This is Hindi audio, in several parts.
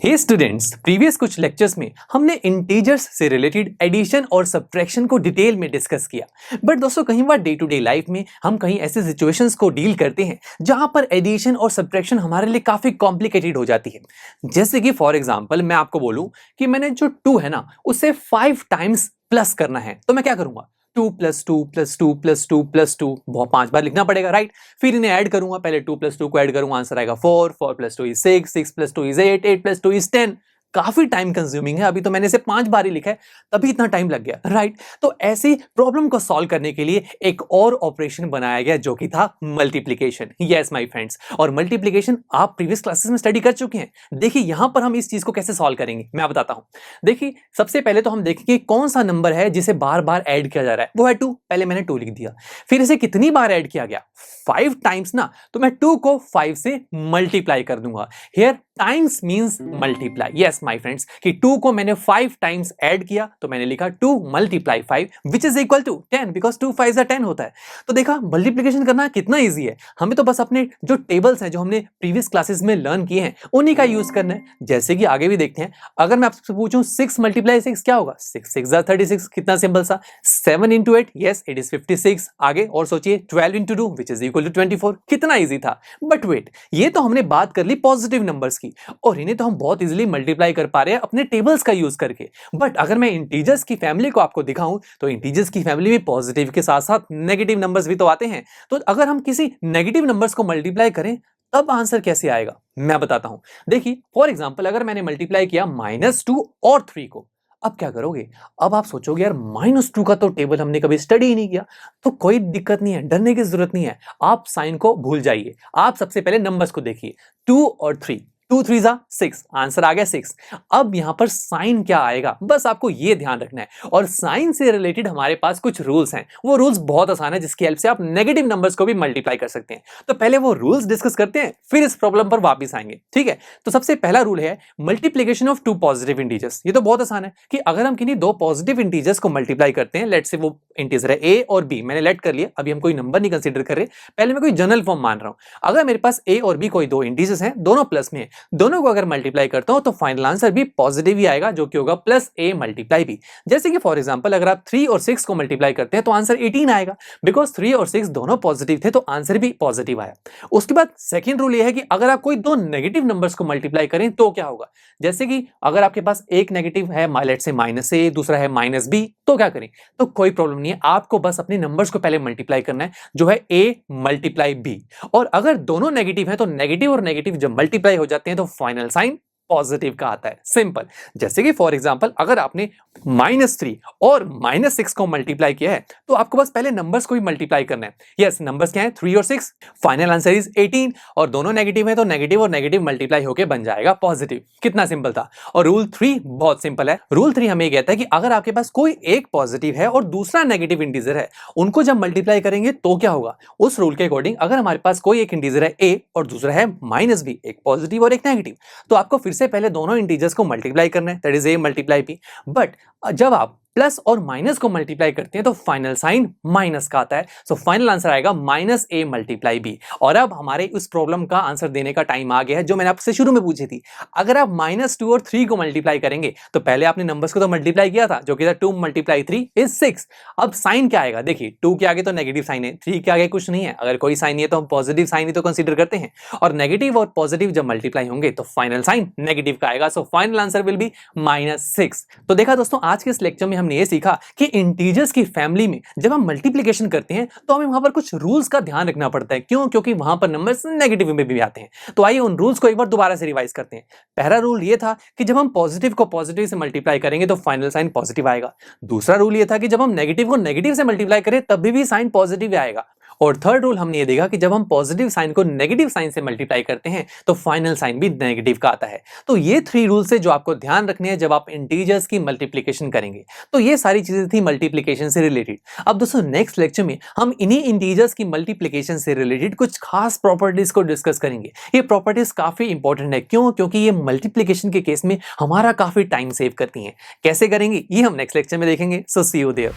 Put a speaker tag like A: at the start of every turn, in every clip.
A: हे स्टूडेंट्स, प्रीवियस कुछ लेक्चर्स में हमने इंटीजर्स से रिलेटेड एडिशन और सब्ट्रैक्शन को डिटेल में डिस्कस किया। बट दोस्तों, कई बार डे टू डे लाइफ में हम कहीं ऐसे सिचुएशंस को डील करते हैं जहां पर एडिशन और सब्ट्रैक्शन हमारे लिए काफी कॉम्प्लिकेटेड हो जाती है। जैसे कि फॉर एग्जांपल मैं आपको बोलूं कि मैंने जो 2 है ना उसे 5 टाइम्स प्लस करना है, तो मैं क्या करूंगा? 2 + 2 + 2 + 2 + 2 बहुत 5 बार लिखना पड़ेगा, राइट? फिर इन्हें ऐड करूंगा, पहले 2 + 2 को ऐड करूंगा, आंसर आएगा 4 + 2 = 6 + 2 = 8 + 2 = 10। काफी टाइम कंज्यूमिंग है, अभी तो मैंने इसे 5 बार ही लिखा है, तभी इतना टाइम लग गया, राइट? तो ऐसी प्रॉब्लम को सॉल्व करने के लिए एक और ऑपरेशन बनाया गया जो कि था मल्टीप्लिकेशन। यस माय फ्रेंड्स, और मल्टीप्लिकेशन आप प्रीवियस क्लासेस में स्टडी कर चुके हैं। देखिए यहां पर हम इस चीज को कैसे सॉल्व करेंगे मैं बताता हूं। देखिए सबसे पहले तो हम देखेंगे कौन सा नंबर है जिसे बार बार ऐड किया जा रहा है, वो है 2। पहले मैंने 2 लिख दिया, फिर इसे कितनी बार ऐड किया गया? 5 टाइम्स ना, तो मैं 2 को 5 से मल्टीप्लाई कर दूंगा। Here times means multiply. Yes my friends, कि 2 को मैंने 5 टाइम्स ऐड किया तो मैंने लिखा 2 × 5 which is equal to 10, because 2 5 10 होता है। तो देखा मल्टीप्लिकेशन करना कितना इजी है, हमें तो बस अपने जो टेबल्स हैं जो हमने प्रीवियस क्लासेस में लर्न किए हैं उन्हीं का यूज करना है। जैसे कि आगे भी देखते हैं, अगर मैं आपसे पूछूं 6 × 6 क्या होगा? 6 6 36, कितना सिंपल सा। 7 × 8, यस इट इज 56। आगे और सोचिए 12 × 2 विच इज इक्वल टू 24, कितना इजी था। बट वेट, ये तो हमने बात कर ली पॉजिटिव नंबर्स की, और इन्हें तो हम बहुत इजीली मल्टीप्लाई कर पा रहे हैं अपने टेबल्स का यूज करके। बट अगर मैं इंटीजर्स की फैमिली को आपको दिखाऊं तो इंटीजर्स की फैमिली में पॉजिटिव के साथ साथ नेगेटिव नंबर्स भी तो आते हैं। तो अगर हम किसी नेगेटिव नंबर्स को मल्टीप्लाई करें तब आंसर कैसे आएगा मैं बताता हूं। देखिए फॉर एग्जांपल अगर मैंने मल्टीप्लाई किया -2 और 3 को, अब क्या करोगे? अब आप सोचोगे यार -2 का तो टेबल हमने कभी स्टडी ही नहीं किया। तो कोई दिक्कत नहीं है, डरने की जरूरत नहीं है, आप साइन को भूल जाइए। आप सबसे पहले नंबर्स को देखिए, 2 और 3, 2 3 6, आंसर आ गया 6। अब यहां पर साइन क्या आएगा बस आपको यह ध्यान रखना है। और साइन से रिलेटेड हमारे पास कुछ रूल्स हैं, वो रूल्स बहुत आसान है जिसकी हेल्प से आप नेगेटिव नंबर्स को भी मल्टीप्लाई कर सकते हैं। तो पहले वो रूल्स डिस्कस करते हैं, फिर इस प्रॉब्लम पर वापस आएंगे, ठीक है? तो सबसे पहला रूल है मल्टीप्लिकेशन ऑफ 2 पॉजिटिव इंटीजर्स। ये तो बहुत आसान है कि अगर हम किन्हीं 2 पॉजिटिव इंटीजर्स को मल्टीप्लाई करते हैं, लेट से वो इंटीजर है a और b, मैंने लेट कर लिया, अभी हम कोई नंबर नहीं कंसीडर कर रहे, पहले मैं कोई जनरल फॉर्म मान रहा हूं। अगर मेरे पास a और b कोई 2 इंटीजर्स हैं, दोनों प्लस में है, दोनों को अगर मल्टीप्लाई करता हूं तो फाइनल आंसर भी पॉजिटिव ही आएगा, जो कि होगा +a × b। जैसे कि फॉर एग्जांपल अगर आप 3 और 6 को मल्टीप्लाई करते हैं तो आंसर 18 आएगा, बिकॉज 3 और 6 दोनों पॉजिटिव थे तो आंसर भी पॉजिटिव आया। उसके बाद सेकंड रूल यह है कि अगर आप कोई 2 नेगेटिव नंबर्स को मल्टीप्लाई करें तो क्या होगा? जैसे कि अगर आपके पास एक नेगेटिव है, लेट से -a, दूसरा है -b, तो क्या करें? तो कोई प्रॉब्लम नहीं है, आपको बस अपने नंबर्स को पहले मल्टीप्लाई करना है, जो है a × b। और अगर दोनों नेगेटिव हैं तो नेगेटिव और नेगेटिव जब मल्टीप्लाई हो जाते हैं तो फाइनल साइन पॉजिटिव का आता है, सिंपल। जैसे कि फॉर एग्जांपल अगर आपने -3 और -6 को मल्टीप्लाई किया है तो आपको बस पहले नंबर्स को भी मल्टीप्लाई करना है। यस, नंबर्स क्या है? 3 और 6, फाइनल आंसर इज 18। और दोनों नेगेटिव है तो नेगेटिव और नेगेटिव मल्टीप्लाई होकर बन जाएगा पॉजिटिव। कितना सिंपल था। और रूल 3 बहुत सिंपल है। रूल 3 हमें कहता है कि अगर आपके पास कोई एक पॉजिटिव है और दूसरा नेगेटिव इंटीजर है, उनको जब मल्टीप्लाई करेंगे तो क्या होगा? उस रूल के अकॉर्डिंग अगर हमारे पास कोई एक इंटीजर है a और दूसरा है -b, एक पॉजिटिव और एक नेगेटिव, तो आपको फिर से पहले दोनों इंटीजर्स को मल्टीप्लाई करना है, that is a × b। But जब आप प्लस और माइनस को मल्टीप्लाई करते हैं तो फाइनल साइन माइनस का आता है, सो फाइनल आंसर आएगा -a × b। और अब हमारे उस प्रॉब्लम का आंसर देने का टाइम आ गया है जो मैंने आपसे शुरू में पूछी थी। अगर आप -2 और 3 को मल्टीप्लाई करेंगे तो पहले आपने नंबर्स को तो मल्टीप्लाई किया था, जो कि था 2 × 3 = 6। अब साइन क्या आएगा? देखिए 2 के आगे तो नेगेटिव साइन है, 3 के आगे कुछ नहीं है, अगर कोई साइन नहीं है तो हम पॉजिटिव साइन ही तो कंसीडर करते हैं। और नेगेटिव और पॉजिटिव जब मल्टीप्लाई होंगे तो फाइनल साइन नेगेटिव का आएगा, so final answer will be -6। तो देखा दोस्तों, आज के इस लेक्चर में हमने ये सीखा कि इंटीजर्स की फैमिली में जब हम मल्टीप्लिकेशन करते हैं तो हमें वहां पर कुछ रूल्स का ध्यान रखना पड़ता है। क्यों? क्योंकि वहां पर नंबर्स नेगेटिव में भी आते हैं। तो आइए उन रूल्स को एक बार दोबारा से रिवाइज करते हैं। पहला रूल ये था कि जब हम पॉजिटिव को पॉजिटिव से मल्टीप्लाई करेंगे तो फाइनल साइन पॉजिटिव आएगा। दूसरा रूल ये था कि जब हम नेगेटिव को नेगेटिव से मल्टीप्लाई करें तब भी साइन पॉजिटिव आएगा। और थर्ड रूल हमने ये देखा कि जब हम पॉजिटिव साइन को नेगेटिव साइन से मल्टीप्लाई करते हैं तो फाइनल साइन भी नेगेटिव का आता है। तो ये 3 रूल्स है जो आपको ध्यान रखने हैं जब आप इंटीजर्स की मल्टीप्लिकेशन करेंगे। तो ये सारी चीजें थी मल्टीप्लिकेशन से रिलेटेड। अब दोस्तों नेक्स्ट लेक्चर में हम इन्हीं इंटीजर्स की मल्टीप्लिकेशन से रिलेटेड कुछ खास प्रॉपर्टीज को डिस्कस करेंगे। ये प्रॉपर्टीज काफी इंपॉर्टेंट है। क्यों? क्योंकि ये मल्टीप्लिकेशन के केस में हमारा काफी टाइम सेव करती हैं। कैसे करेंगे ये हम नेक्स्ट लेक्चर में देखेंगे। So see you there.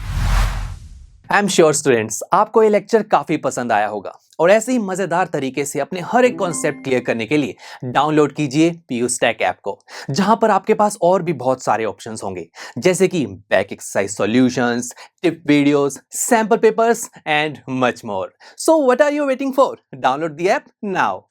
A: I am sure students आपको ये लेक्चर काफी पसंद आया होगा और ऐसे ही मजेदार तरीके से अपने हर एक कॉन्सेप्ट क्लियर करने के लिए डाउनलोड कीजिए पीयू स्टैक ऐप को, जहां पर आपके पास और भी बहुत सारे ऑप्शंस होंगे जैसे कि back exercise solutions, tip videos, sample papers and much more. So what are you waiting for? Download the app now.